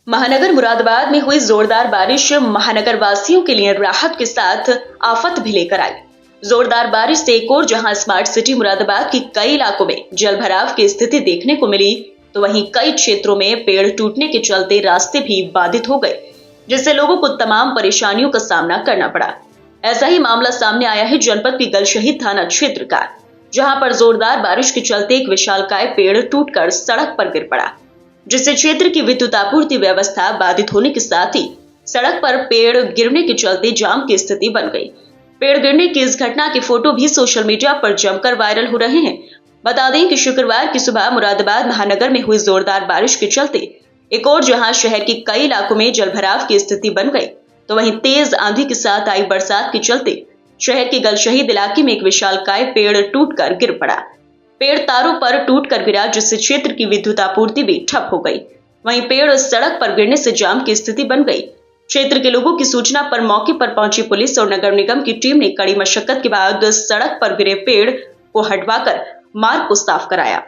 महानगर मुरादाबाद में हुई जोरदार बारिश महानगर वासियों के लिए राहत के साथ आफत भी लेकर आई। जोरदार बारिश से एक और जहां स्मार्ट सिटी मुरादाबाद की कई इलाकों में जलभराव की स्थिति देखने को मिली, तो वहीं कई क्षेत्रों में पेड़ टूटने के चलते रास्ते भी बाधित हो गए, जिससे लोगों को तमाम परेशानियों का सामना करना पड़ा। ऐसा ही मामला सामने आया है जनपद की गलशह थाना क्षेत्र का, जहां पर जोरदार बारिश के चलते एक विशालकाय पेड़ टूटकर सड़क पर गिर पड़ा, जिससे क्षेत्र की विद्युत आपूर्ति व्यवस्था बाधित होने के साथ ही सड़क पर पेड़ गिरने के चलते जाम की स्थिति बन गई। पेड़ गिरने की इस घटना के फोटो भी सोशल मीडिया पर जमकर वायरल हो रहे हैं। बता दें कि शुक्रवार की सुबह मुरादाबाद महानगर में हुई जोरदार बारिश के चलते एक और जहां शहर के कई इलाकों में जलभराव की स्थिति बन गई, तो वहीं तेज आंधी के साथ आई बरसात के चलते शहर के गलशहीद इलाके में एक विशालकाय पेड़ टूटकर गिर पड़ा। पेड़ तारों पर टूटकर गिरा, जिससे क्षेत्र की विद्युत आपूर्ति भी ठप हो गई। वहीं पेड़ सड़क पर गिरने से जाम की स्थिति बन गई। क्षेत्र के लोगों की सूचना पर मौके पर पहुंची पुलिस और नगर निगम की टीम ने कड़ी मशक्कत के बाद सड़क पर गिरे पेड़ को हटवाकर मार्ग को साफ कराया।